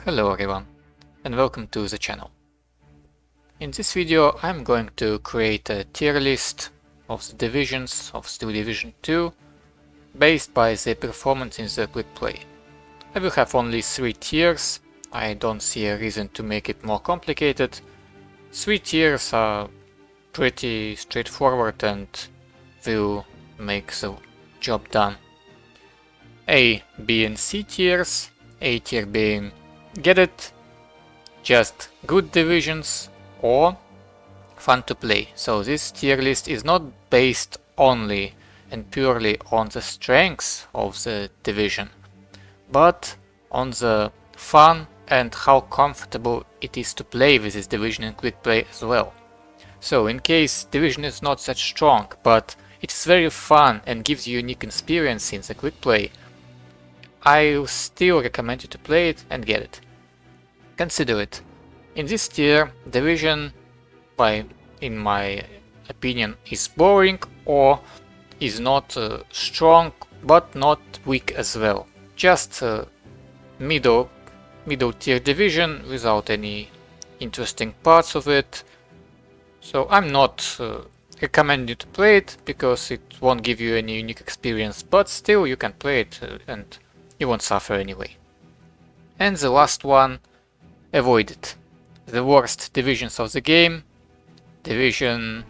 Hello everyone, and welcome to the channel. In this video I'm going to create a tier list of the divisions of Steel Division 2 based by the performance in the quick play. I will have only 3 tiers. I don't see a reason to make it more complicated. 3 tiers are pretty straightforward and will make the job done. A, B and C tiers. A tier being get it, just good divisions or fun to play. So this tier list is not based only and purely on the strengths of the division, but on the fun and how comfortable it is to play with this division in quick play as well. So in case division is not that strong, but it's very fun and gives you unique experience in the quick play, I still recommend you to play it and get it. Consider it. In this tier, division, in my opinion, is boring or is not strong but not weak as well. Just middle tier division without any interesting parts of it. So I'm not recommending you to play it because it won't give you any unique experience, but still you can play it and you won't suffer anyway. And the last one, avoid it. The worst divisions of the game. Division.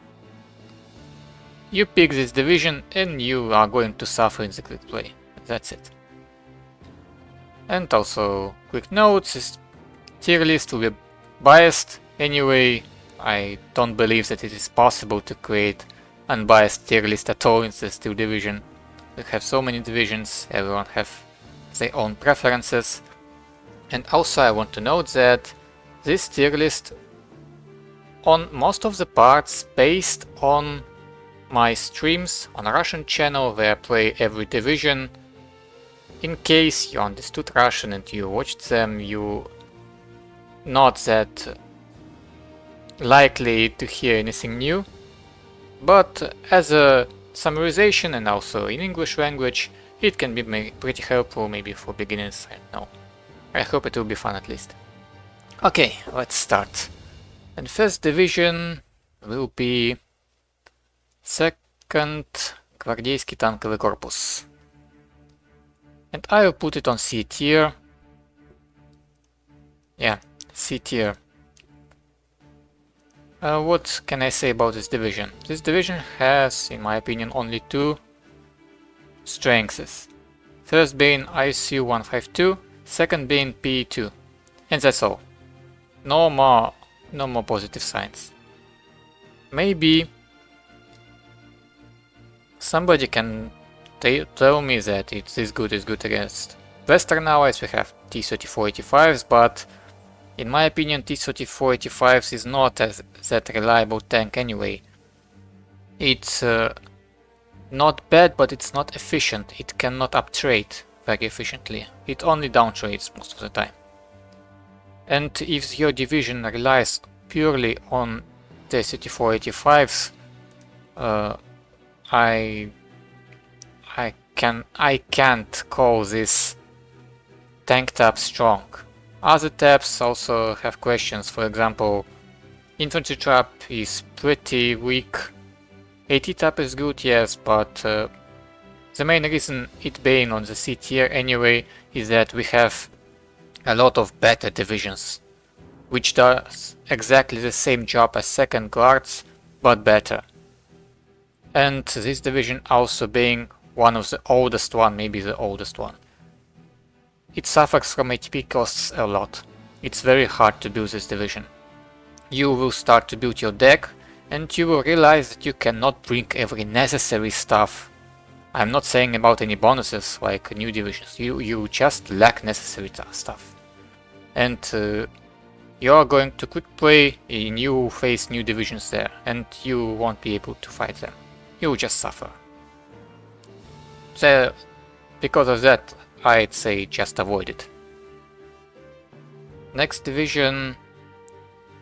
You pick this division and you are going to suffer in the quick play. That's it. And also, quick notes, this tier list will be biased. Anyway, I don't believe that it is possible to create unbiased tier list at all in the Steel Division. We have so many divisions, everyone have their own preferences. And also I want to note that this tier list on most of the parts based on my streams on a Russian channel where I play every division. In case you understood Russian and you watched them, you not that likely to hear anything new. But as a summarization and also in English language, it can be pretty helpful maybe for beginners, I don't know. I hope it will be fun at least. Okay, let's start. And first division will be 2nd Гвардейский Танковый Корпус. And I will put it on C tier. Yeah, C tier. What can I say about this division? This division has, in my opinion, only 2 strengths. First being ISU 152, second being PE2. And that's all. No more positive signs. Maybe somebody can tell me that it's this good is good against Western allies. We have T-34-85s, but in my opinion T-34-85s is not that reliable tank anyway. It's not bad, but it's not efficient. It cannot uptrade very efficiently. It only downtrades most of the time. And if your division relies purely on the T-34-85s, I can't call this tank tab strong. Other tabs also have questions. For example, infantry trap is pretty weak. AT tab is good, yes, but the main reason it being on the C tier anyway is that we have a lot of better divisions, which does exactly the same job as 2nd Guards, but better. And this division also being one of the oldest one, maybe the oldest one. It suffers from ATP costs a lot. It's very hard to build this division. You will start to build your deck and you will realize that you cannot bring every necessary stuff. I'm not saying about any bonuses like new divisions, you just lack necessary stuff. And you are going to quick play and you will face new divisions there and you won't be able to fight them. You will just suffer. So because of that, I'd say just avoid it. Next division,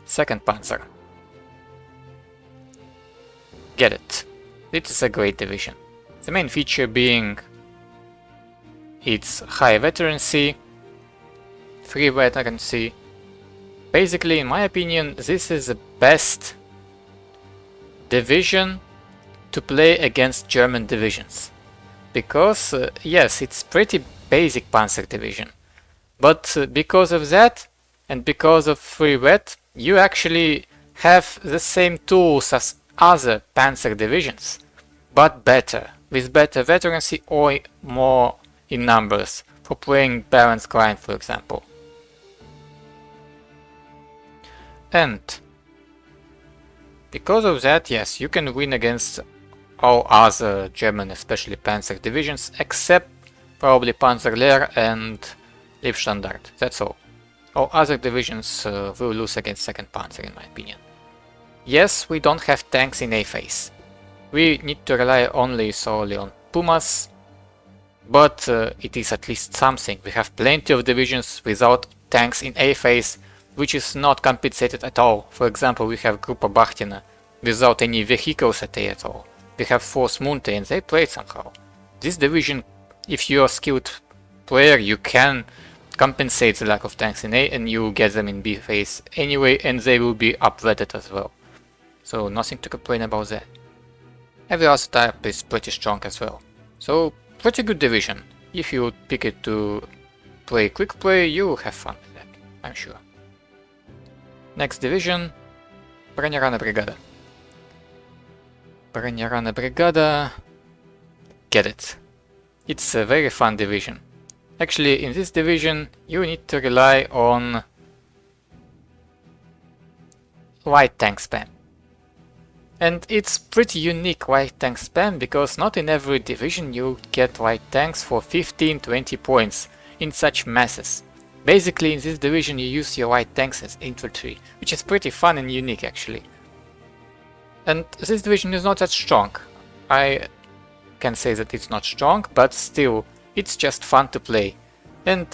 2nd Panzer. Get it. It is a great division. The main feature being its high veterancy, free veterancy. Basically, in my opinion, this is the best division to play against German divisions. Because, yes, it's pretty basic Panzer division. But because of that, and because of free vet, you actually have the same tools as other Panzer divisions, but better, with better veterancy or more in numbers, for playing Baron's Grind, for example. And because of that, yes, you can win against all other German, especially Panzer divisions, except probably Panzer Lehr and Leibstandard, that's all. All other divisions will lose against 2nd Panzer, in my opinion. Yes, we don't have tanks in A phase. We need to rely only solely on Pumas, but it is at least something. We have plenty of divisions without tanks in A phase, which is not compensated at all. For example, we have Gruppa Bachtina without any vehicles at A at all. We have 4th Munte and they played somehow. This division, if you're a skilled player, you can compensate the lack of tanks in A and you get them in B phase anyway, and they will be upvetted as well. So nothing to complain about that. Every other type is pretty strong as well. So pretty good division. If you pick it to play quick play, you will have fun with that, I'm sure. Next division, Бронирана бригада. Бронирана бригада, get it. It's a very fun division. Actually, in this division, you need to rely on light tank spam. And it's pretty unique light tank spam, because not in every division you get light tanks for 15-20 points in such masses. Basically, in this division you use your light tanks as infantry, which is pretty fun and unique actually. And this division is not that strong. I can say that it's not strong, but still, it's just fun to play. And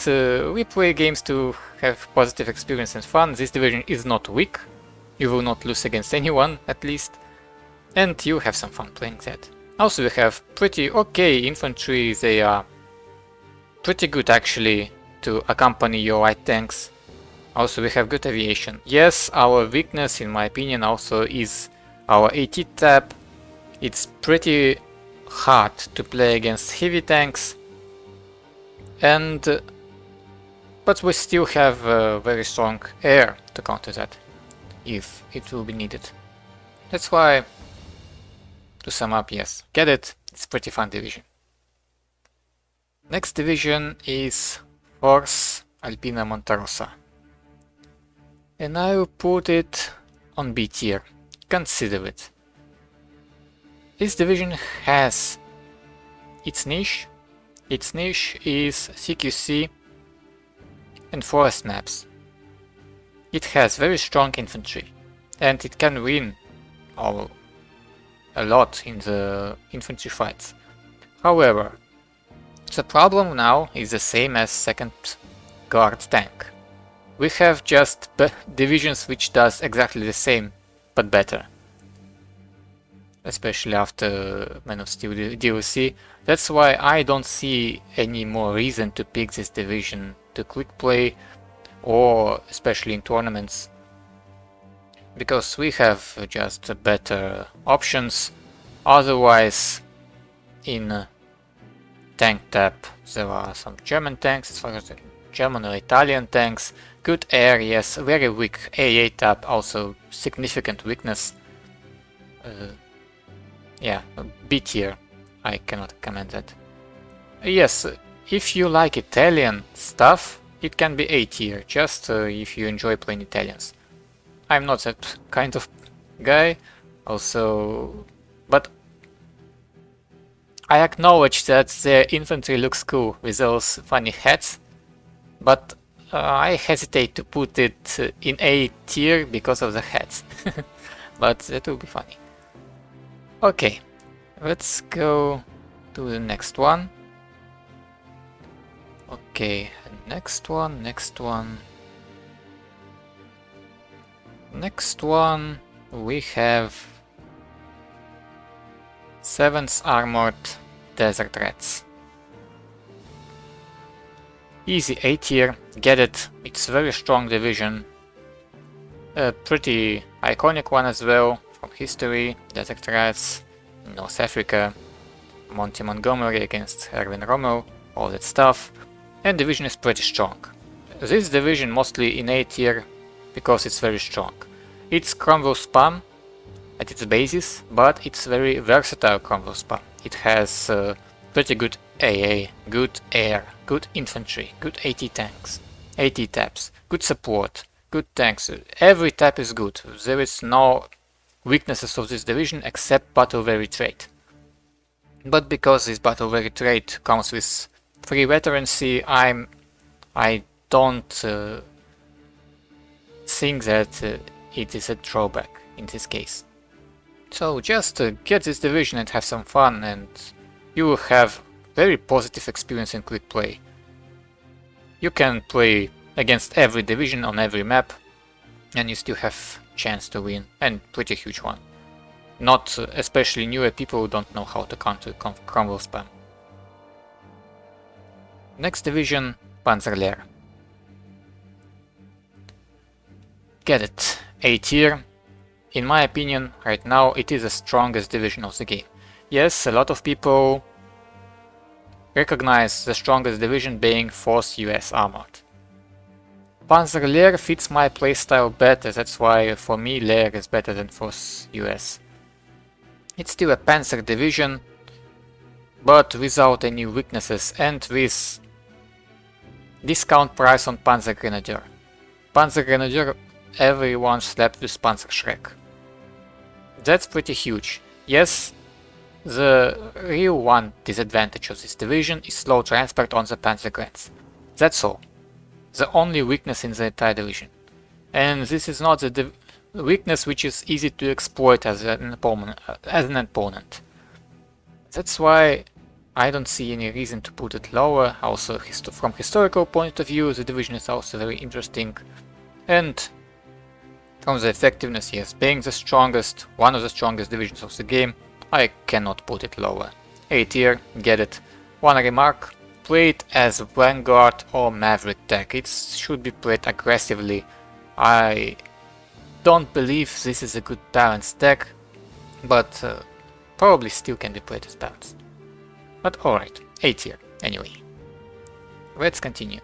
we play games to have positive experience and fun. This division is not weak. You will not lose against anyone, at least. And you have some fun playing that. Also we have pretty okay infantry. They are pretty good actually to accompany your light tanks. Also we have good aviation. Yes, our weakness in my opinion also is our AT tab. It's pretty hard to play against heavy tanks. And but we still have very strong air to counter that, if it will be needed. That's why, to sum up, yes, get it, it's a pretty fun division. Next division is Force Alpina Monterosa. And I will put it on B tier, consider it. This division has its niche. Its niche is CQC and forest maps. It has very strong infantry, and it can win a lot in the infantry fights. However, the problem now is the same as 2nd Guard tank. We have just divisions which does exactly the same, but better. Especially after Man of Steel DLC. That's why I don't see any more reason to pick this division to quick play, or especially in tournaments, because we have just better options. Otherwise, in tank tab there are some German tanks, as far as the German or Italian tanks, good air, yes, very weak AA tab, also significant weakness. Yeah, B tier, I cannot comment that. Yes, if you like Italian stuff, it can be A tier, just if you enjoy playing Italians. I'm not that kind of guy, also, but I acknowledge that their infantry looks cool with those funny hats, but I hesitate to put it in A tier because of the hats, but that will be funny. Okay, let's go to the next one. Okay, next one. Next one we have 7th Armored Desert Rats. Easy A tier, get it, it's a very strong division. A pretty iconic one as well, from history, Desert Rats, North Africa, Monty Montgomery against Erwin Rommel, all that stuff. And division is pretty strong. This division mostly in A tier because it's very strong. It's Cromwell spam at its basis, but it's very versatile Cromwell spam. It has pretty good AA, good air, good infantry, good AT tanks, AT taps, good support, good tanks. Every tap is good. There is no weaknesses of this division except battle weary trait. But because this battle weary trait comes with free veterancy, I don't think that it is a drawback in this case. So just get this division and have some fun, and you will have very positive experience in quick play. You can play against every division on every map, and you still have chance to win, and pretty huge one. Not especially newer people who don't know how to counter Cromwell spam. Next division, Panzer Lehr. Get it, A tier. In my opinion, right now it is the strongest division of the game. Yes, a lot of people recognize the strongest division being 4th US Armoured. Panzer Lehr fits my playstyle better, that's why for me Lehr is better than 4th US. It's still a Panzer division, but without any weaknesses and with discount price on Panzergrenadier. Panzergrenadier everyone slept with Panzer Schreck. That's pretty huge. Yes, the real one disadvantage of this division is slow transport on the Panzergrens. That's all. The only weakness in the entire division. And this is not the weakness which is easy to exploit as an opponent. That's why I don't see any reason to put it lower. Also, from historical point of view, the division is also very interesting. And from the effectiveness, yes, being the strongest, one of the strongest divisions of the game, I cannot put it lower. A tier, get it. One remark, play it as Vanguard or Maverick deck. It should be played aggressively. I don't believe this is a good balanced deck, but probably still can be played as balanced. But alright, A tier, anyway. Let's continue.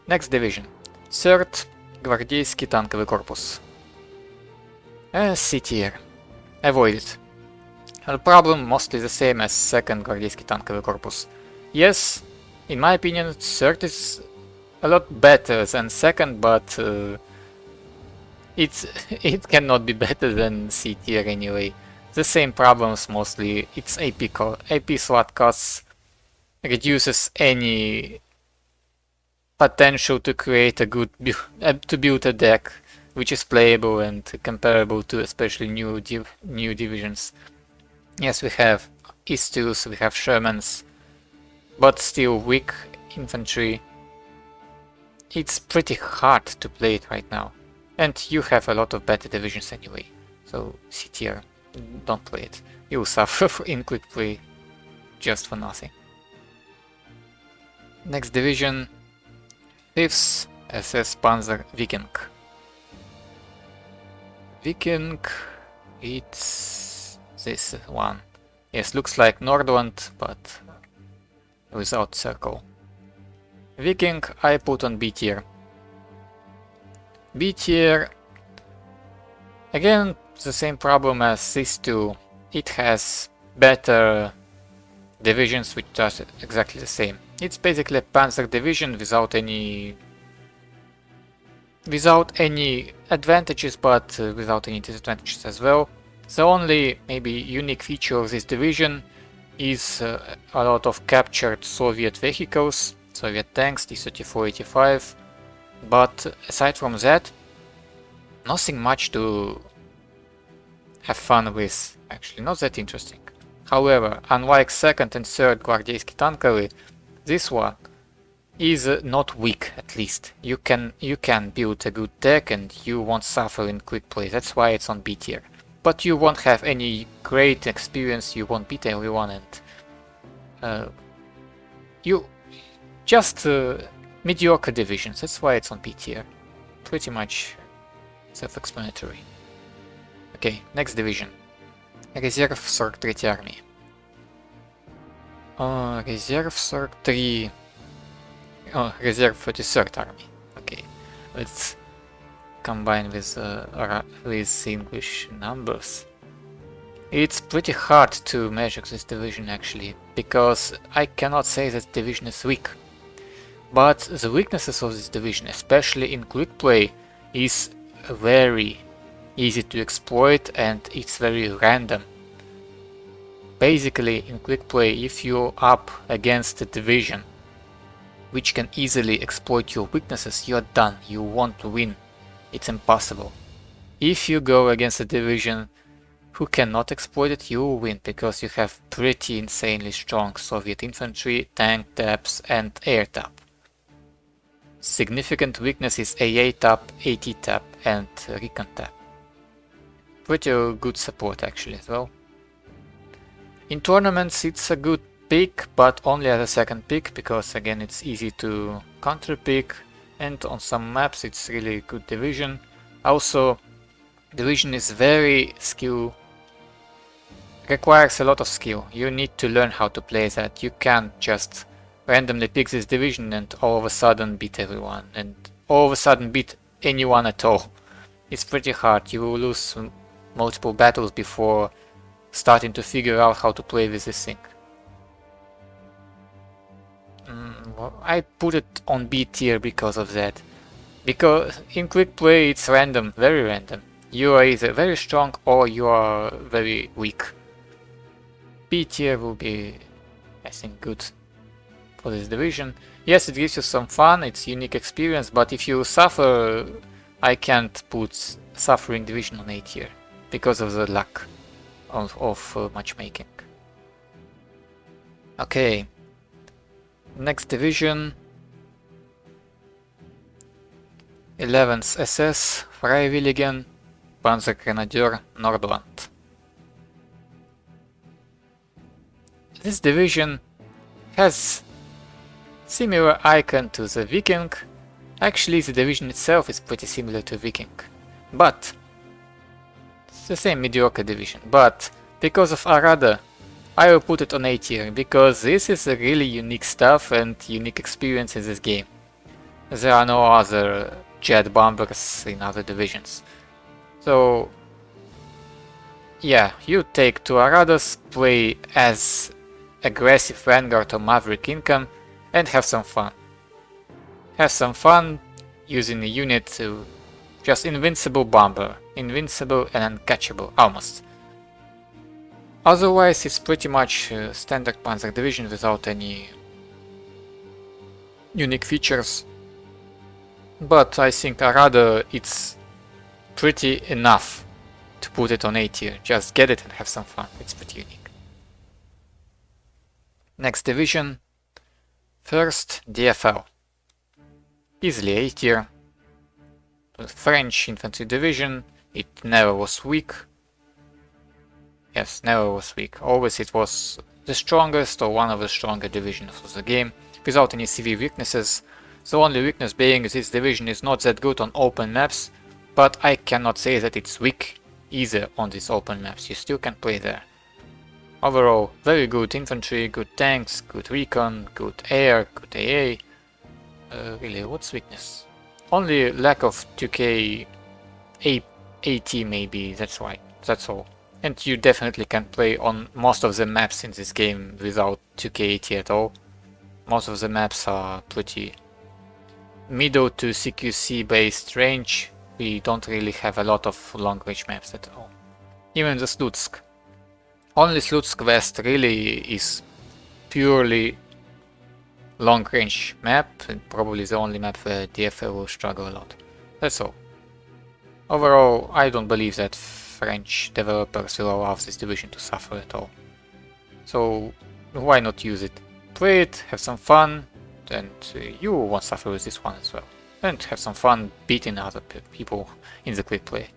Next division. 3rd Гвардейский Танковый Корпус. C tier. Avoid it. The problem mostly the same as 2nd Гвардейский Танковый Корпус. Yes, in my opinion 3rd is a lot better than 2nd, but it cannot be better than C tier anyway. The same problems mostly. Its AP slot costs reduces any potential to create a good to build a deck which is playable and comparable to especially new divisions. Yes, we have Istus, we have Shermans, but still weak infantry. It's pretty hard to play it right now, and you have a lot of better divisions anyway. So C tier, don't play it. You will suffer in quick play just for nothing. Next division, 5th SS-Panzer Viking. Viking, it's this one. Yes, looks like Nordland, but without circle. Viking I put on B tier. B tier, again the same problem as these two. It has better divisions which are exactly the same. It's basically a Panzer division without any advantages, but without any disadvantages as well. The only maybe unique feature of this division is a lot of captured Soviet vehicles, Soviet tanks, T-34-85, but aside from that, nothing much to have fun with, actually, not that interesting. However, unlike 2nd and 3rd Гвардейский Танковый, this one is not weak, at least. You can build a good deck and you won't suffer in quick play, that's why it's on B tier. But you won't have any great experience, you won't beat everyone, and you just mediocre divisions, that's why it's on B tier. Pretty much self-explanatory. Okay, next division. Резерв 43-й армии. Резерв 43... Резерв 43rd army. Okay, let's combine with English numbers. It's pretty hard to measure this division actually, because I cannot say that division is weak. But the weaknesses of this division, especially in quick play, is very easy to exploit and it's very random. Basically, in quick play, if you're up against a division which can easily exploit your weaknesses, you're done, you won't win. It's impossible. If you go against a division who cannot exploit it, you will win, because you have pretty insanely strong Soviet infantry, tank taps and air tap. Significant weakness is AA tap, AT tap and recon tap. Pretty good support actually as well. In tournaments it's a good pick, but only as a second pick, because again it's easy to counter pick, and on some maps it's really good division. Also, division is very requires a lot of skill. You need to learn how to play that. You can't just randomly pick this division and all of a sudden beat everyone, and all of a sudden beat anyone at all. It's pretty hard. You will lose multiple battles before starting to figure out how to play with this thing. Well, I put it on B tier because of that. Because in quick play it's random, very random. You are either very strong or you are very weak. B tier will be, I think, good for this division. Yes, it gives you some fun, it's unique experience, but if you suffer, I can't put suffering division on A tier because of the lack of matchmaking. Okay, next division, 11th SS-Freiwilligen-Panzergrenadier, Nordland. This division has similar icon to the Viking. Actually, the division itself is pretty similar to Viking, but it's the same mediocre division. But because of Arada, I will put it on A tier, because this is a really unique stuff and unique experience in this game. There are no other jet bombers in other divisions. So yeah, you take two Aradas, play as aggressive Vanguard or Maverick income, and have some fun. Have some fun using a unit to just invincible bomber. Invincible and uncatchable, almost. Otherwise it's pretty much standard Panzer division without any unique features. But I think Arada, it's pretty enough to put it on A tier. Just get it and have some fun, it's pretty unique. Next division, first DFL. Easily A tier. French infantry division, it never was weak. Yes, never was weak. Always it was the strongest or one of the stronger divisions of the game, without any severe weaknesses. The only weakness being this division is not that good on open maps, but I cannot say that it's weak either on these open maps. You still can play there. Overall, very good infantry, good tanks, good recon, good air, good AA. Really, what's weakness? Only lack of 2k AT maybe, that's why, that's all. And you definitely can play on most of the maps in this game without 2k AT at all. Most of the maps are pretty middle to CQC based range. We don't really have a lot of long range maps at all. Even the Slutsk. Only Slutsk West really is purely long range map, and probably the only map where DFL will struggle a lot. That's all. Overall, I don't believe that French developers will allow this division to suffer at all. So why not use it? Play it, have some fun, and you won't suffer with this one as well. And have some fun beating other people in the quick play.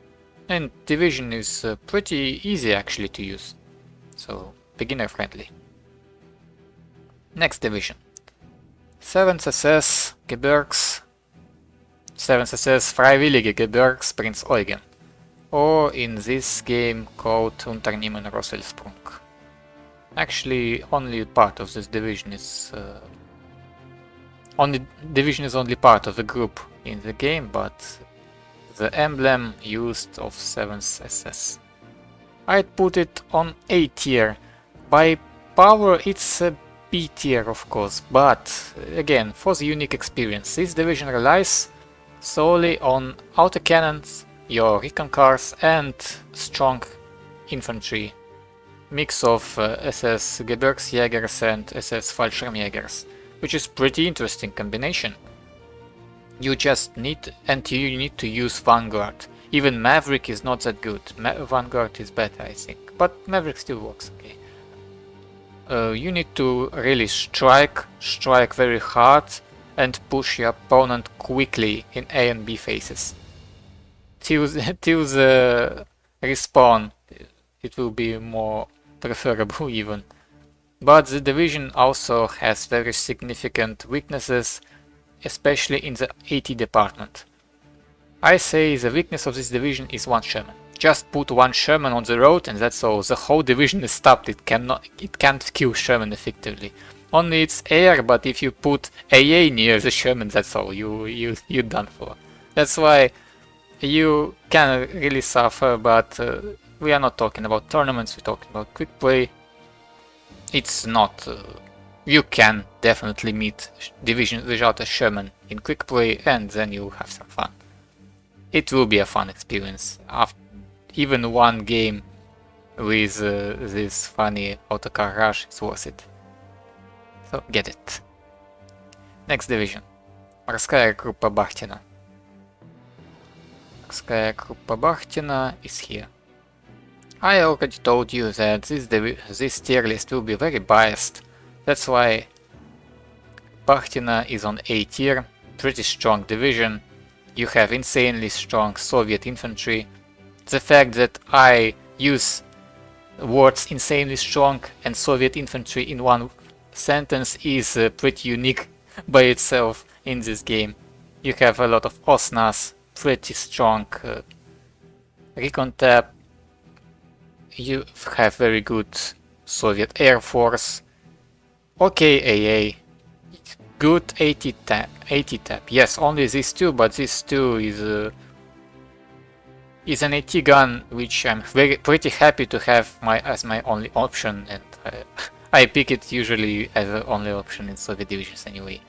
And division is pretty easy actually to use. So beginner friendly. Next division. 7th SS Gebirgs, 7th SS-Freiwillige-Gebirgs, Prinz Eugen, or in this game called Unternehmen Rosselsprung. Actually, only part of this division is only part of the group in the game, but the emblem used of 7th SS. I'd put it on A tier. By power it's a B tier of course, but again, for the unique experience, this division relies solely on autocannons, your recon cars and strong infantry, mix of SS Gebirgsjägers and SS Fallschirmjägers, which is pretty interesting combination. You just need, and you need to use Vanguard. Even Maverick is not that good. Vanguard is better, I think, but Maverick still works okay. You need to really strike very hard and push your opponent quickly in A and B phases. Till the respawn, it will be more preferable even. But the division also has very significant weaknesses, especially in the AT department. I say the weakness of this division is one Sherman. Just put one Sherman on the road and that's all. The whole division is stopped. It can't kill Sherman effectively. Only it's air, but if you put AA near the Sherman, that's all. You're done for. That's why you can really suffer, but we are not talking about tournaments, we're talking about quick play. It's not... you can definitely meet division without a Sherman in quick play and then you'll have some fun. It will be a fun experience. After even one game with this funny autocar rush is worth it. So get it. Next division. Морская группа Бахтина. Морская группа Бахтина is here. I already told you that this tier list will be very biased. That's why Bachtina is on A tier, pretty strong division. You have insanely strong Soviet infantry. The fact that I use words insanely strong and Soviet infantry in one sentence is pretty unique by itself in this game. You have a lot of OSNAs, pretty strong recon tab. You have very good Soviet Air Force. Okay AA. Good 80 tab. Yes, only these two, but this two is an AT gun, which I'm pretty happy to have as my only option, and I pick it usually as the only option in Soviet divisions anyway.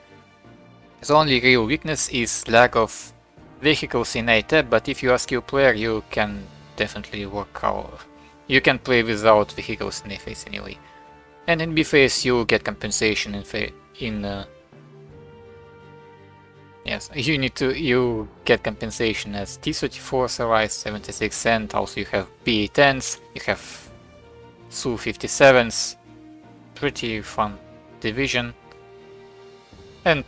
The only real weakness is lack of vehicles in A tab, but if you are a skilled player, you can definitely work out. You can play without vehicles in A phase anyway. And in B phase you get compensation yes, you get compensation as T-34 survives 76, and also you have PA-10s, you have Su-57s, pretty fun division. And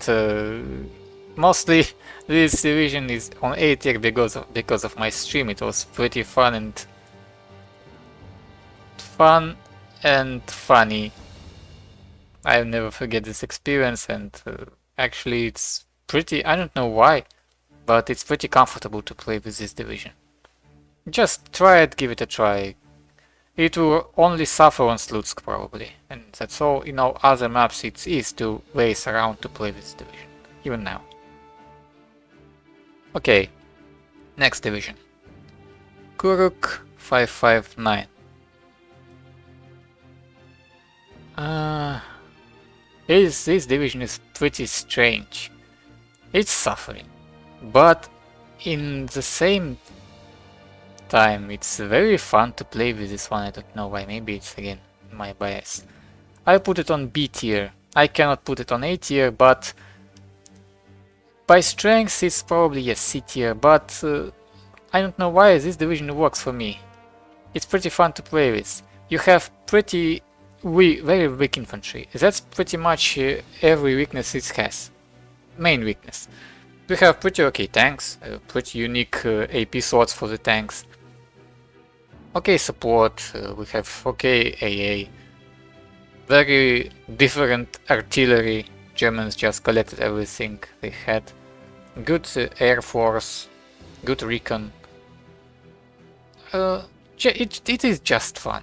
mostly this division is on A tier because of my stream. It was pretty fun and funny. I'll never forget this experience, and actually it's pretty, I don't know why, but it's pretty comfortable to play with this division. Just try it, give it a try. It will only suffer on Slutsk probably, and that's all. In all other maps it's easy to race around to play this division, even now. Okay, next division. Korück 559. This division is pretty strange. It's suffering, but in the same time it's very fun to play with this one. I don't know why, maybe it's again my bias. I put it on B tier. I cannot put it on A tier, but by strength it's probably a C tier, but I don't know why this division works for me. It's pretty fun to play with. You have pretty very weak infantry. That's pretty much every weakness it has. Main weakness. We have pretty okay tanks, pretty unique AP swords for the tanks. Okay support, we have okay AA. Very different artillery, Germans just collected everything they had. Good air force, good recon. It is just fun.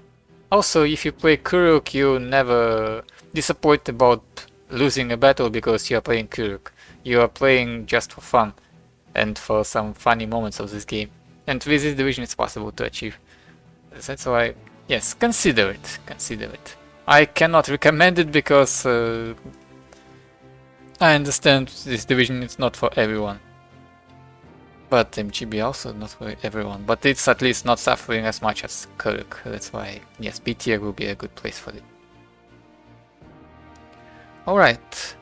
Also, if you play Korück, you never disappoint about losing a battle because you are playing Korück. You are playing just for fun and for some funny moments of this game. And with this division it's possible to achieve. That's why, yes, consider it. Consider it. I cannot recommend it because I understand this division is not for everyone. But MGB also not for everyone. But it's at least not suffering as much as Korück. That's why, yes, B tier will be a good place for it. Alright.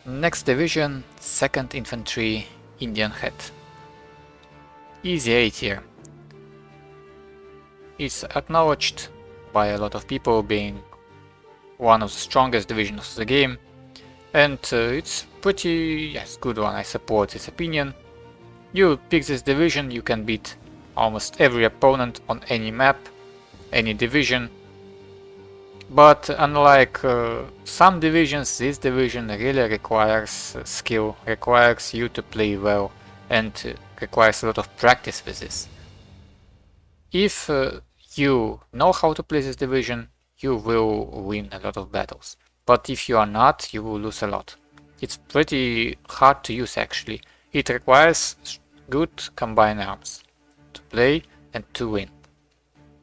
Next division, 2nd Infantry, Indianhead. Easy A tier. It's acknowledged by a lot of people being one of the strongest divisions of the game, and it's pretty, yes, good one. I support this opinion. You pick this division, you can beat almost every opponent on any map, any division. But unlike some divisions, this division really requires skill, requires you to play well, and requires a lot of practice with this. If you know how to play this division, you will win a lot of battles. But if you are not, you will lose a lot. It's pretty hard to use actually. It requires good combined arms to play and to win.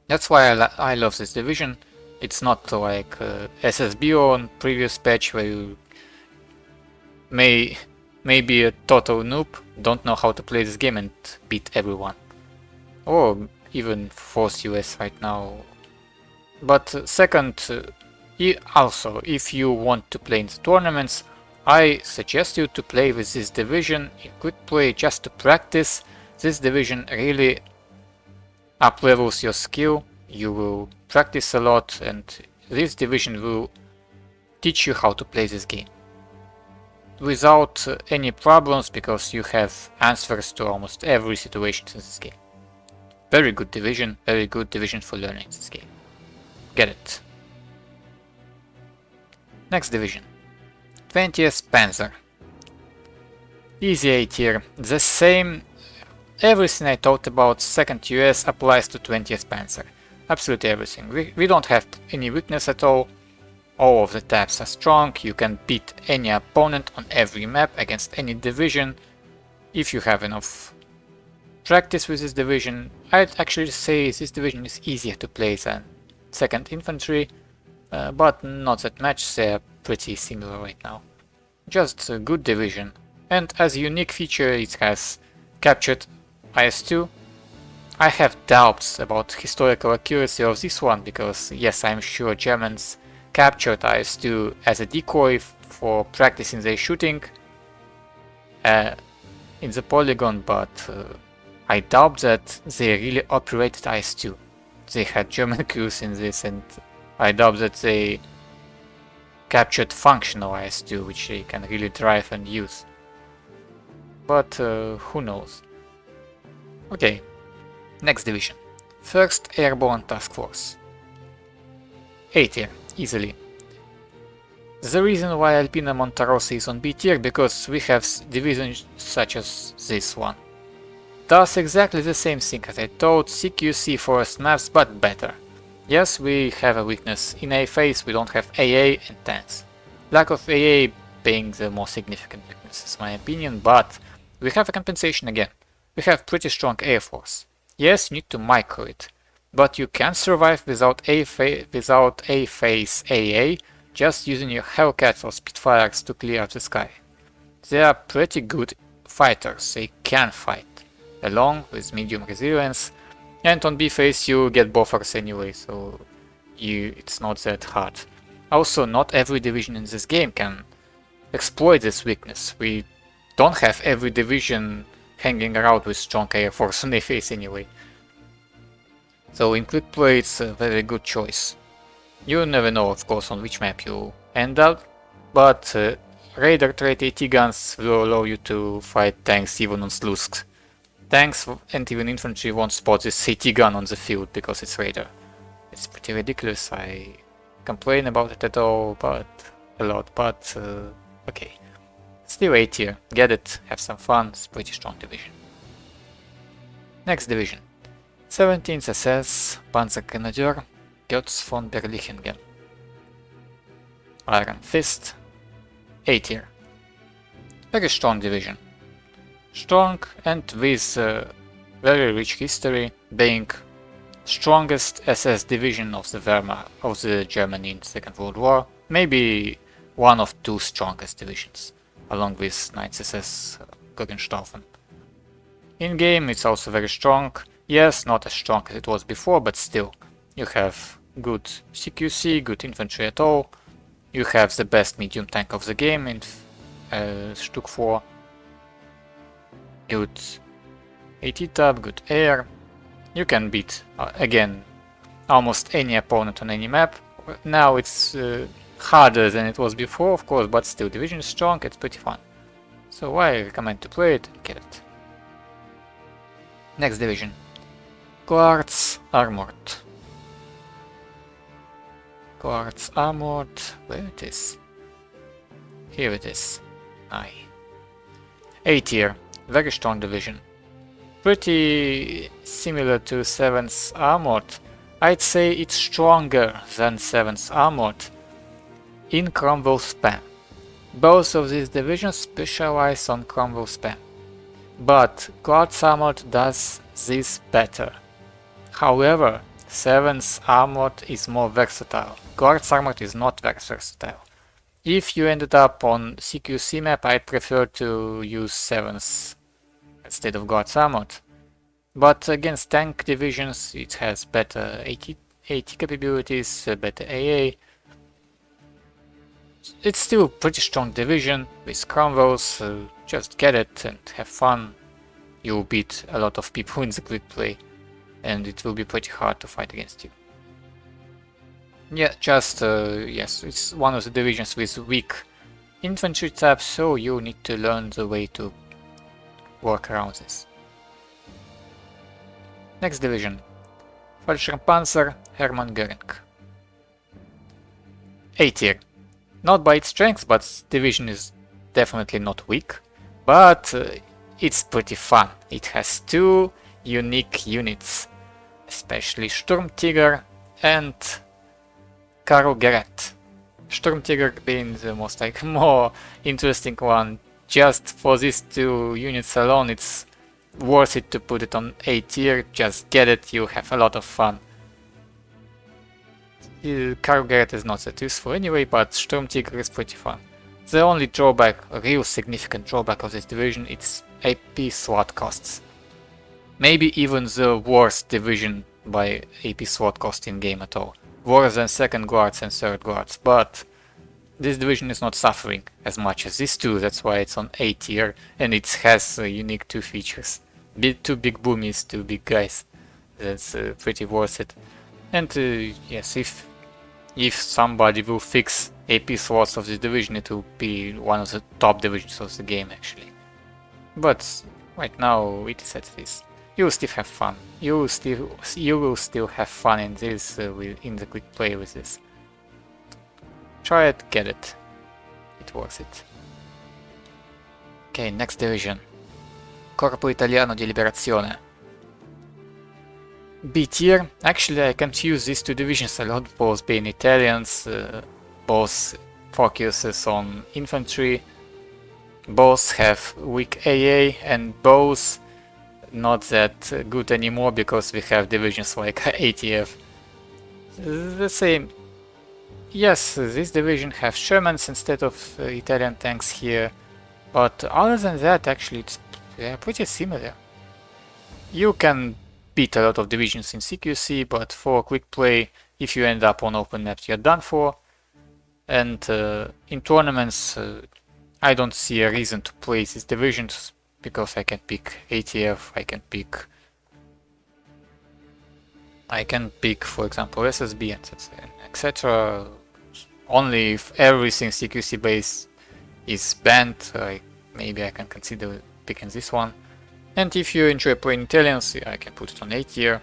That's why I love this division. It's not like SSB on previous patch where you may be a total noob, don't know how to play this game and beat everyone. Or even Force US right now. But second, also, if you want to play in the tournaments, I suggest you to play with this division. You could play just to practice. This division really up-levels your skill. You will practice a lot, and this division will teach you how to play this game without any problems, because you have answers to almost every situation in this game. Very good division for learning this game. Get it. Next division, 20th Panzer. Easy A tier. The same, everything I talked about 2nd US applies to 20th Panzer. Absolutely everything. We don't have any weakness at all. All of the tabs are strong. You can beat any opponent on every map against any division if you have enough practice with this division. I'd actually say this division is easier to play than 2nd Infantry, but not that much. They're pretty similar right now. Just a good division. And as a unique feature, it has captured IS-2. I have doubts about historical accuracy of this one, because yes, I'm sure Germans captured IS-2 as a decoy for practicing their shooting in the polygon, but I doubt that they really operated IS-2. They had German crews in this, and I doubt that they captured functional IS-2, which they can really drive and use. But who knows. Okay. Next division, 1st Airborne Task Force. A tier, easily. The reason why Alpina Monterosa is on B tier, because we have divisions such as this one. Does exactly the same thing as I told, CQC forest maps, but better. Yes, we have a weakness in A phase, we don't have AA and tanks. Lack of AA being the most significant weakness, in my opinion, but we have a compensation again. We have pretty strong air force. Yes, you need to micro it, but you can survive without A phase AA, just using your Hellcats or Spitfires to clear up the sky. They are pretty good fighters, they can fight, along with medium resilience, and on B phase you get buffers anyway, so it's not that hard. Also, not every division in this game can exploit this weakness. We don't have every division hanging around with strong air force on A phase anyway. So in quick play it's a very good choice. You never know, of course, on which map you end up, but Raider trait AT guns will allow you to fight tanks even on Slusk. Tanks and even infantry won't spot this AT gun on the field because it's Raider. It's pretty ridiculous. I complain about it a lot, but okay. Still A tier. Get it, have some fun, it's a pretty strong division. Next division. 17th SS-Panzergrenadier, Götz von Berlichingen. Iron Fist, A tier. Very strong division. Strong and with very rich history, being strongest SS division of the Wehrmacht of the Germany in the Second World War. Maybe one of two strongest divisions, along with 9th SS Göring. In game it's also very strong. Yes, not as strong as it was before, but still. You have good CQC, good infantry at all. You have the best medium tank of the game in Stück 4. Good AT tab, good air. You can beat, again, almost any opponent on any map. Now it's harder than it was before, of course, but still, division is strong, it's pretty fun. So I recommend to play it and get it. Next division. Quartz Armoured. Quartz Armoured, where it is? Here it is. Aye. A tier, very strong division. Pretty similar to 7th Armoured. I'd say it's stronger than 7th Armoured in crumble spam. Both of these divisions specialize on crumble spam. But Quartz Armoured does this better. However, 7th Armoured is more versatile. Quartz Armoured is not very versatile. If you ended up on CQC map, I'd prefer to use 7th instead of Quartz Armoured. But against tank divisions, it has better AT capabilities, better AA. It's still a pretty strong division with crumbles. Just get it and have fun. You'll beat a lot of people in the quick play, and it will be pretty hard to fight against you. Yeah, just yes, it's one of the divisions with weak infantry tab, so you need to learn the way to work around this. Next division. Fallschirm-Panzer, Hermann Göring. A tier. Not by its strength, but division is definitely not weak. But it's pretty fun. It has two unique units, especially Sturmtiger and Korück. Sturmtiger being the most more interesting one. Just for these two units alone, it's worth it to put it on A tier. Just get it, you have a lot of fun. Korück is not that useful anyway, but Sturmtiger is pretty fun. The only drawback, a real significant drawback of this division, it's AP slot costs. Maybe even the worst division by AP slot cost in game at all. Worse than 2nd Guards and 3rd Guards, but this division is not suffering as much as these two, that's why it's on A tier, and it has unique two features. Two big boomies, two big guys. That's pretty worth it. And yes, if somebody will fix AP slots of this division, it will be one of the top divisions of the game actually. But right now it is as it is. You will still have fun. You will still have fun in this in the quick play with this. Try it, get it. It's worth it. Okay, next division. Corpo Italiano di Liberazione. B tier. Actually, I confuse these two divisions a lot, both being Italians, both focuses on infantry, both have weak AA, and both not that good anymore because we have divisions like ATF. The same. Yes, this division have Shermans instead of Italian tanks here, but other than that, actually, it's pretty similar. You can beat a lot of divisions in CQC, but for quick play, if you end up on open maps, you're done for. And in tournaments, I don't see a reason to play these divisions because I can pick ATF, I can pick, for example, SSB, etc. Only if everything CQC based is banned, maybe I can consider picking this one. And if you enjoy playing Italians, I can put it on A tier.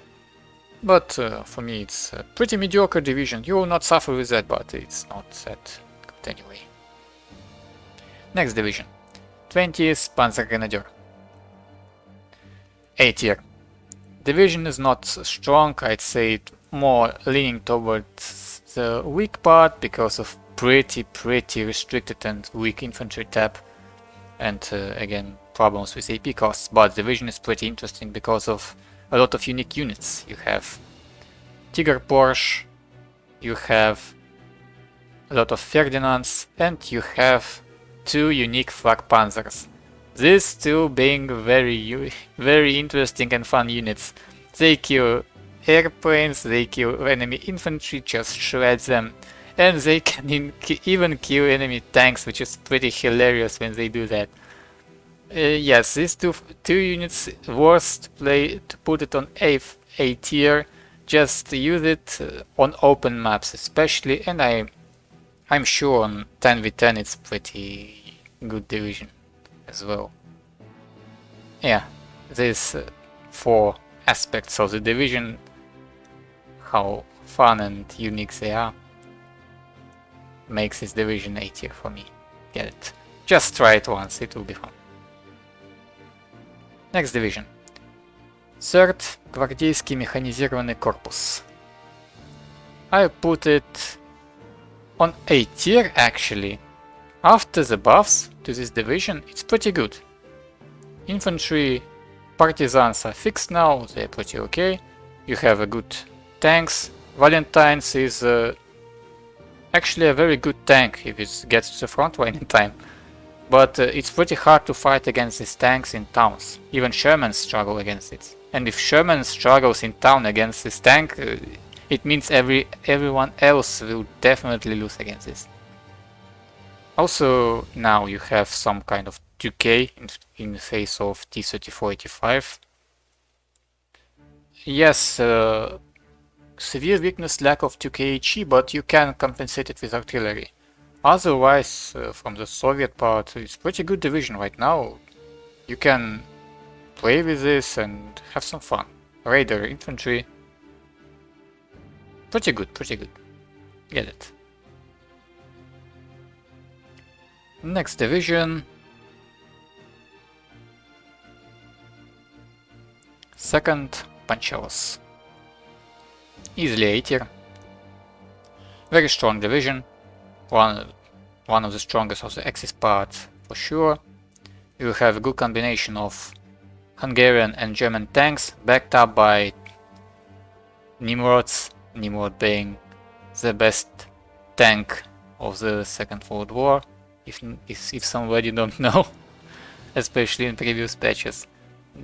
But for me it's a pretty mediocre division. You will not suffer with that, but it's not that good anyway. Next division, 20th Panzergrenadier. A tier. Division is not strong, I'd say more leaning towards the weak part because of pretty restricted and weak infantry tab, and again problems with AP costs, but division is pretty interesting because of a lot of unique units. You have Tiger Porsche, you have a lot of Ferdinands, and you have 2 unique flak panzers. These 2 being very interesting and fun units. They kill airplanes, they kill enemy infantry, just shred them, and they can even kill enemy tanks, which is pretty hilarious when they do that. Yes, these two units worth to put it on A tier. Just use it on open maps especially, and I'm sure on 10v10 it's pretty good division as well. Yeah, these 4 aspects of the division, how fun and unique they are, makes this division A tier for me. Get it. Just try it once, it will be fun. Next division. 3rd Гвардейский механизированный корпус. I put it on A tier actually. After the buffs to this division, it's pretty good. Infantry partisans are fixed now, they're pretty okay. You have a good tanks. Valentine's is actually a very good tank if it gets to the front line in time. But it's pretty hard to fight against these tanks in towns. Even Shermans struggle against it. And if Sherman struggles in town against this tank, it means everyone else will definitely lose against this. Also, now you have some kind of 2K in the face of T-34-85. Yes, severe weakness, lack of 2K HE, but you can compensate it with artillery. Otherwise, from the Soviet part, it's pretty good division right now. You can play with this and have some fun. Raider infantry. Pretty good. Get it. Next division. 2nd Pancheros. Easily A tier. Very strong division. One of the strongest of the Axis part for sure. You have a good combination of Hungarian and German tanks backed up by Nimrods. Nimrod being the best tank of the Second World War, if somebody don't know, especially in previous patches.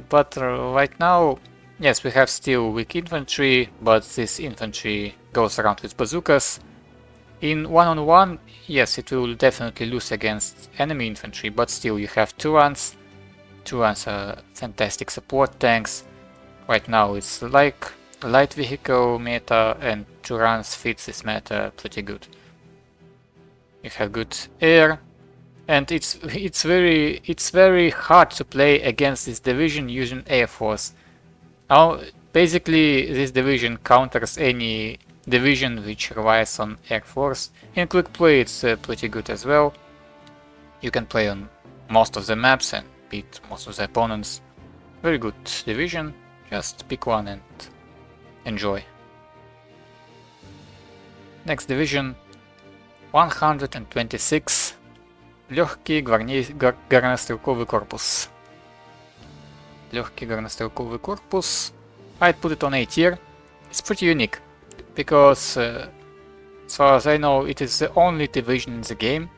But right now, yes, we have still weak infantry, but this infantry goes around with bazookas. In one-on-one, yes, it will definitely lose against enemy infantry, but still you have Turans. Turans are fantastic support tanks. Right now it's like light vehicle meta, and Turans fits this meta pretty good. You have good air, and it's very hard to play against this division using Air Force. Now, basically, this division counters any division which relies on Air Force. In quick play it's pretty good as well. You can play on most of the maps and beat most of the opponents. Very good division, just pick one and enjoy. Next division, 126 Легкий Горнострелковый Корпус. Легкий Горнострелковый Корпус. I'd put it on A tier. It's pretty unique, because as far as I know, it is the only division in the game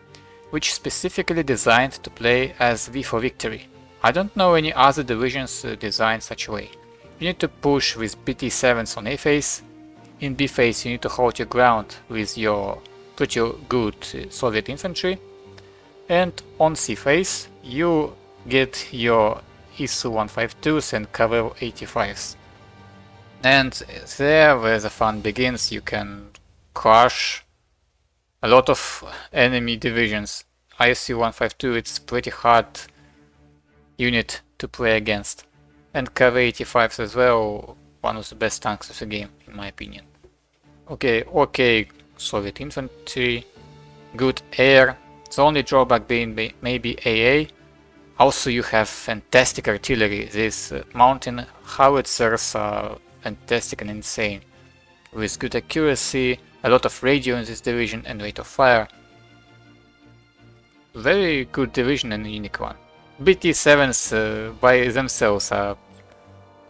which is specifically designed to play as V for Victory. I don't know any other divisions designed such a way. You need to push with BT-7s on A phase. In B phase you need to hold your ground with your pretty good Soviet infantry. And on C phase you get your ISU-152s and Kavir 85s. And there where the fun begins, you can crush a lot of enemy divisions. ISU-152, it's pretty hard unit to play against. And Kavir 85s as well, one of the best tanks of the game, in my opinion. Okay, Soviet infantry, good air, The only drawback being maybe AA. Also, you have fantastic artillery. These mountain howitzers are fantastic and insane, with good accuracy, a lot of radio in this division, and rate of fire. Very good division and a unique one. BT-7s by themselves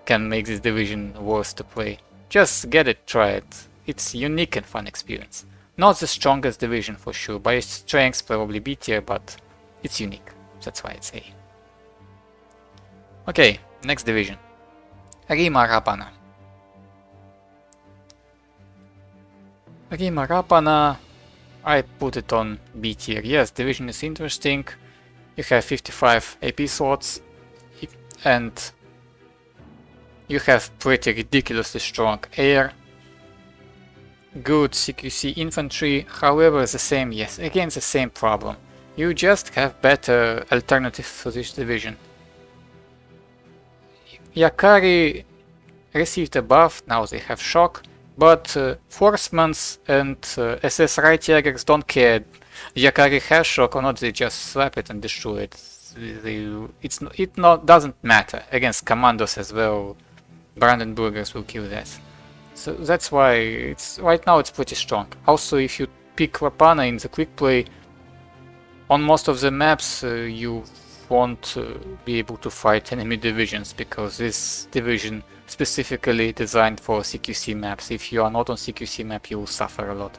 can make this division worse to play. Just get it, try it. It's unique and fun experience. Not the strongest division for sure, by its strengths probably B tier, but it's unique. That's why it's A. Okay, next division. Ryhma Raappana. Ryhma Raappana, I put it on B tier. Yes, division is interesting. You have 55 AP slots and you have pretty ridiculously strong air. Good CQC infantry, however the same, yes, again the same problem. You just have better alternative for this division. Yakari received a buff, now they have shock, but Forstmans and SS Reitjägers don't care. Yakari has shock or not, they just slap it and destroy it. Doesn't matter. Against commandos as well, Brandenburgers will kill that. So that's why right now it's pretty strong. Also, if you pick Raappana in the quick play, on most of the maps you won't be able to fight enemy divisions, because this division specifically designed for CQC maps. If you are not on CQC map, you will suffer a lot.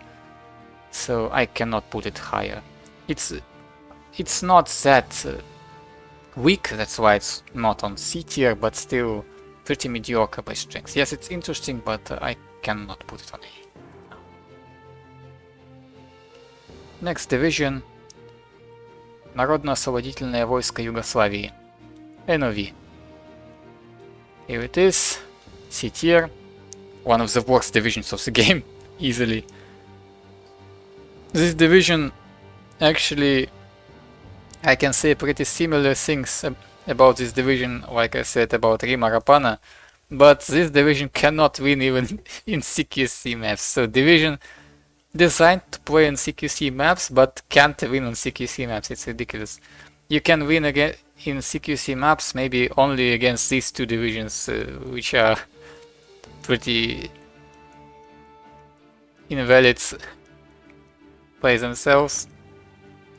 So I cannot put it higher. It's not that weak, that's why it's not on C tier, but still pretty mediocre by strength. Yes, it's interesting, but I cannot put it on A. Next division. Народно-освободительное войско Югославии. NOV. Here it is. C tier. One of the worst divisions of the game, easily. This division, actually, I can say pretty similar things about this division, like I said about Ryhma Raappana, but this division cannot win even in CQC maps. So division designed to play on CQC maps, but can't win on CQC maps. It's ridiculous. You can win again in CQC maps maybe only against these two divisions, which are pretty invalid by themselves.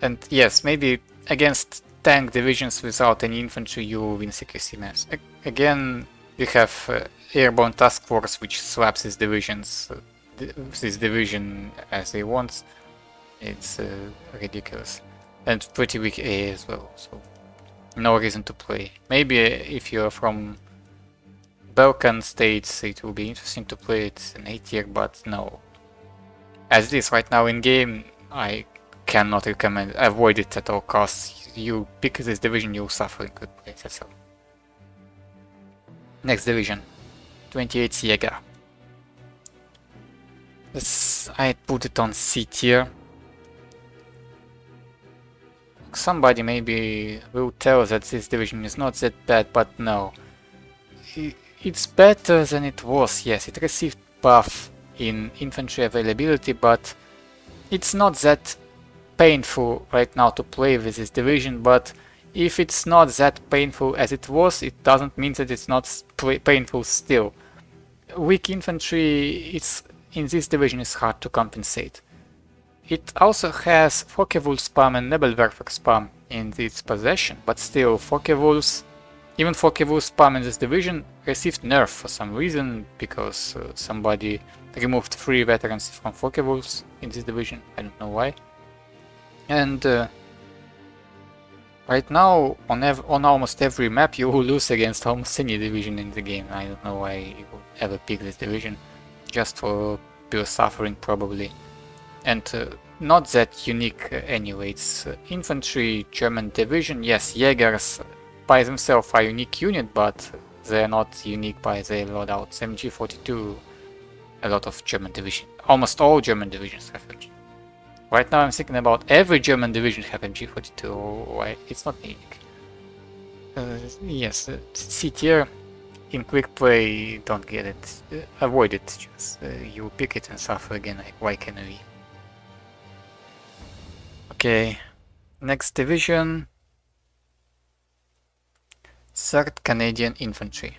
And yes, maybe against tank divisions without any infantry you will win CQC maps. Again, we have Airborne Task Force, which slaps these divisions, this division as they want. It's ridiculous. And pretty weak A as well, so no reason to play. Maybe if you're from Balkan states it will be interesting to play it in A tier, but no. As it is right now in game, I cannot recommend, avoid it at all costs. You pick this division, you'll suffer in good place, that's all. Next division, 28 Jäger. I put it on C tier. Somebody maybe will tell that this division is not that bad, but no. It's better than it was, yes, it received buff in infantry availability, but it's not that painful right now to play with this division. But if it's not that painful as it was, it doesn't mean that it's not painful still. Weak infantry in this division is hard to compensate. It also has Focke-Wulf spam and Nebelwerfer spam in its possession, but still even Focke-Wulf spam in this division received nerf for some reason, because somebody removed 3 veterans from Focke-Wulfs in this division, I don't know why. And right now on almost every map you will lose against almost any division in the game. I don't know why you would ever pick this division, just for pure suffering probably. And not that unique anyway. It's infantry German division. Yes, Jägers by themselves are a unique unit, but they're not unique by their loadouts. MG42, a lot of German division, almost all German divisions have MG. Right now I'm thinking about every German division have MG42, why it's not unique. Yes, C tier. In quick play, don't get it, avoid it, just you pick it and suffer again like Wiking. Okay, Next division, 3rd Canadian Infantry.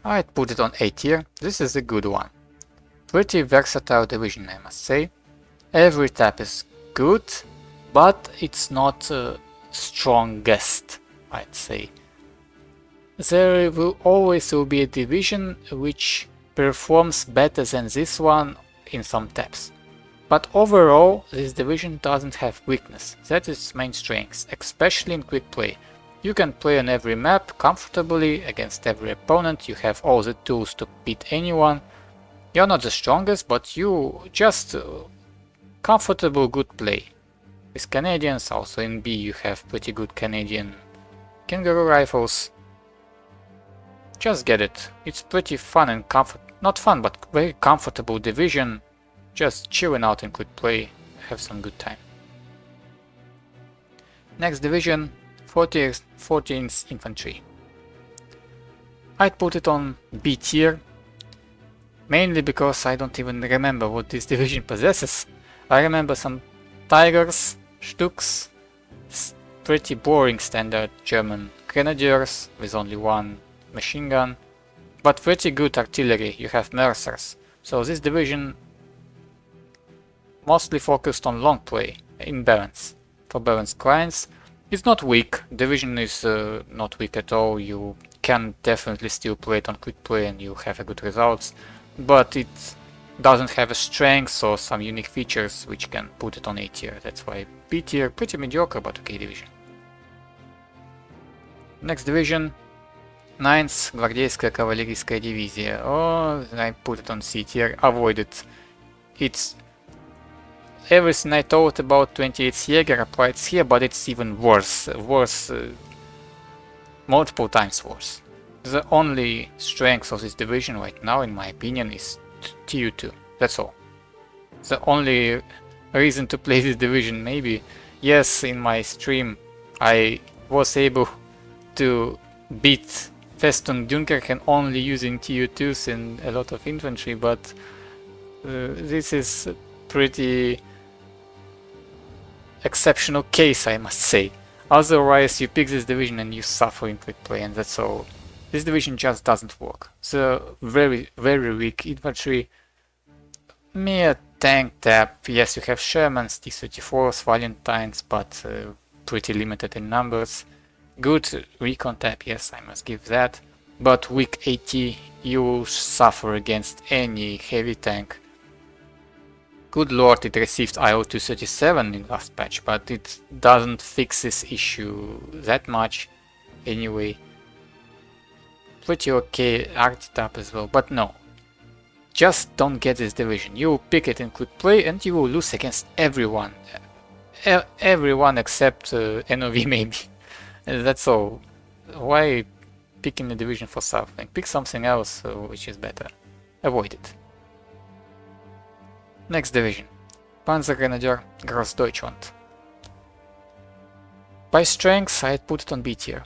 I'd put it on A tier. This is a good one. Pretty versatile division, I must say. Every tab is good, but it's not strongest, I'd say. There will always be a division which performs better than this one in some tabs. But overall, this division doesn't have weakness. That is its main strength, especially in quick play. You can play on every map comfortably against every opponent. You have all the tools to beat anyone. You're not the strongest, but you just comfortable good play. With Canadians, also in B you have pretty good Canadian Kangaroo rifles. Just get it. It's pretty fun and not fun, but very comfortable division. Just chilling out in quick play, have some good time. Next division, 14th Infantry. I'd put it on B tier, mainly because I don't even remember what this division possesses. I remember some Tigers, Stuks, pretty boring standard German Grenadiers with only one machine gun, but pretty good artillery. You have Mercers. So this division mostly focused on long play in balance. For balanced clients, it's not weak. Division is not weak at all. You can definitely still play it on quick play and you have a good results, but it doesn't have a strength or some unique features which can put it on A tier. That's why B tier, pretty mediocre but okay division. Next division, 9th Гвардейская кавалерийская дивизия. Oh, I put it on C tier, avoid it. It's everything I thought about 28th Jäger applies here, but it's even worse. Multiple times worse. The only strength of this division right now, in my opinion, is TU2. That's all. The only reason to play this division, maybe, yes, in my stream I was able to beat Festung Dunkerque only using TU2s and a lot of infantry, but this is a pretty exceptional case, I must say. Otherwise you pick this division and you suffer in quick play, and that's all. This division just doesn't work. The very weak infantry, mere tank tab. Yes, you have Shermans, T-34s, Valentines, but pretty limited in numbers. Good recon tab, yes, I must give that. But weak AT, you suffer against any heavy tank. Good lord, it received IO-237 in last patch, but it doesn't fix this issue that much anyway. Pretty okay archetype as well, but no. Just don't get this division. You pick it in quick play and you will lose against everyone. Everyone except NOV maybe. That's all. Why picking a division for something? Pick something else which is better. Avoid it. Next division. Panzergrenadier, Großdeutschland. By strength, I'd put it on B tier.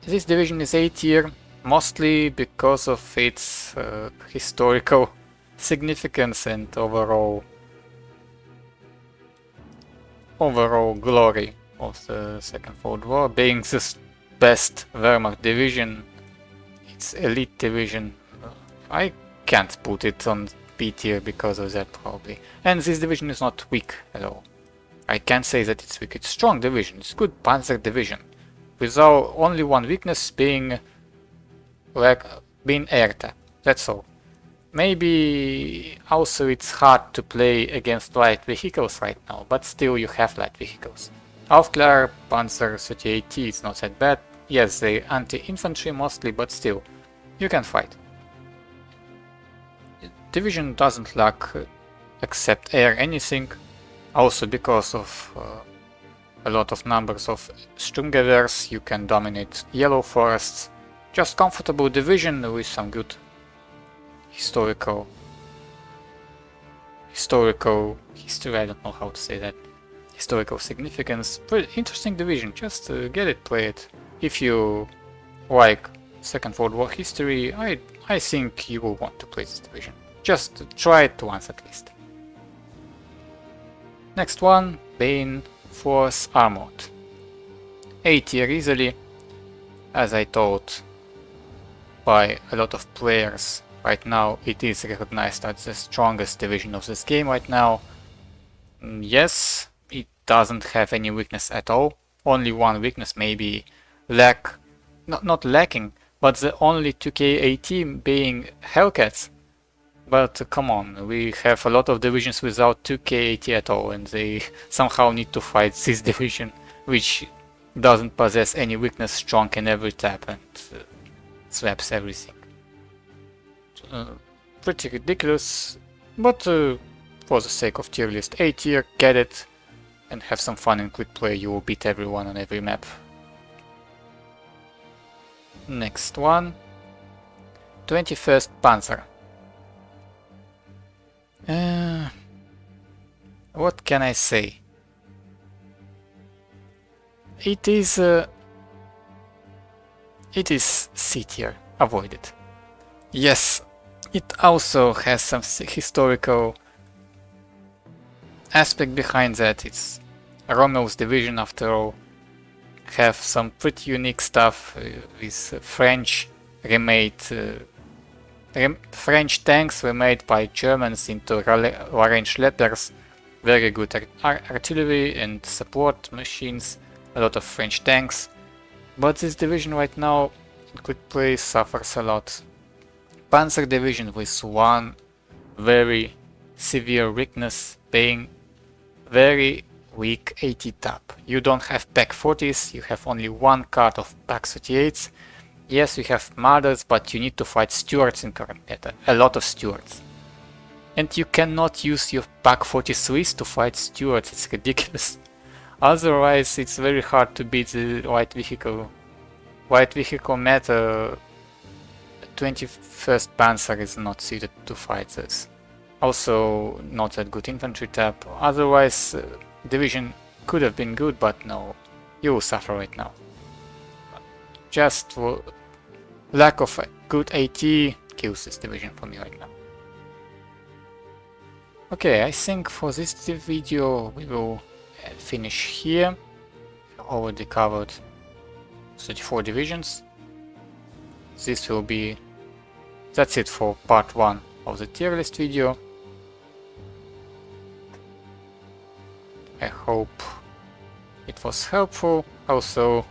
This division is A tier, mostly because of its historical significance and overall glory of the Second World War, being the best Wehrmacht division. It's elite division. I can't put it on B tier because of that probably. And this division is not weak at all. I can't say that it's weak. It's strong division. It's good Panzer division. Without only one weakness being air tap. That's all. Maybe also it's hard to play against light vehicles right now, but still you have light vehicles. Aufklärer, Panzer 38T is not that bad. Yes, they anti-infantry mostly, but still, you can fight. Division doesn't lack except air anything, also because of a lot of numbers of Sturmgewehrs. You can dominate yellow forests. Just comfortable division with some good historical history, I don't know how to say that, historical significance. Pretty interesting division, just get it, play it. If you like Second World War history, I think you will want to play this division. Just try it once at least. Next one being Force Armoured. A tier easily, as I thought by a lot of players. Right now it is recognized as the strongest division of this game right now. Yes, it doesn't have any weakness at all. Only one weakness, maybe not lacking, but the only 2k AT being Hellcats. But come on, we have a lot of divisions without 2k AT at all, and they somehow need to fight this division, which doesn't possess any weakness, strong in every tap, and swaps everything. Pretty ridiculous, but for the sake of tier list, A tier, get it, and have some fun in quick play. You will beat everyone on every map. Next one, 21st Panzer. What can I say? It is C tier. Avoid it. Yes, it also has some historical aspect behind that. It's Rommel's division after all. Have some pretty unique stuff with French remade. French tanks were made by Germans into long-range Leopards. Very good artillery and support machines. A lot of French tanks. But this division right now in quick play suffers a lot. Panzer division with one very severe weakness, being very weak AT tap. You don't have Pak 40s, you have only one card of Pak 38s. Yes, you have Mothers, but you need to fight Stuarts in current meta, a lot of Stuarts. And you cannot use your Pak 43s to fight Stuarts, it's ridiculous. Otherwise, it's very hard to beat the white vehicle. White vehicle meta, 21st Panzer is not suited to fight this. Also, not that good infantry tap. Otherwise, division could have been good, but no, you will suffer right now. Just for lack of a good AT kills this division for me right now. Okay, I think for this video we will finish here. Already covered 34 divisions. That's it for part 1 of the tier list video. I hope it was helpful. Also,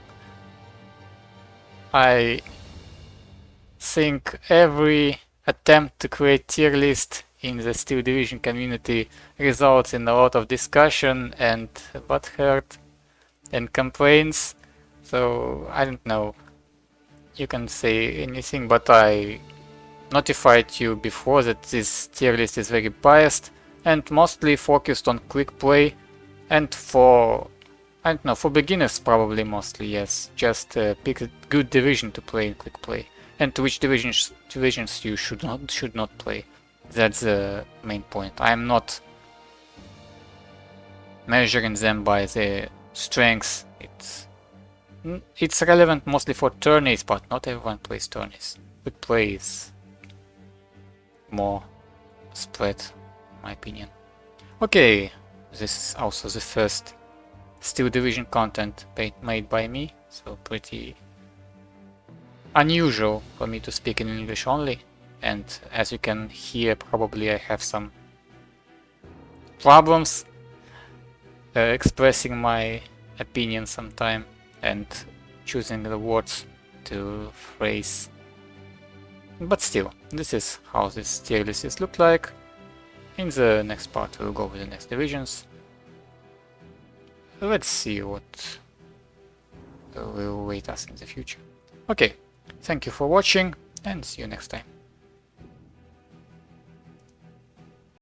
I think every attempt to create tier list in the Steel Division community results in a lot of discussion and butthurt and complaints. So I don't know, you can say anything, but I notified you before that this tier list is very biased and mostly focused on quick play, and for, I don't know, for beginners probably mostly, yes. Just pick a good division to play in quick play, and which divisions you should not play. That's the main point. I'm not measuring them by their strengths. It's relevant mostly for tourneys, but not everyone plays tourneys. Quick play is more spread, in my opinion. Okay, this is also the first Steel Division content made by me, so pretty unusual for me to speak in English only. And as you can hear, probably I have some problems expressing my opinion sometime and choosing the words to phrase. But still, this is how this tier list look like. In the next part we'll go with the next divisions. Let's see what will await us in the future. Okay, thank you for watching and see you next time.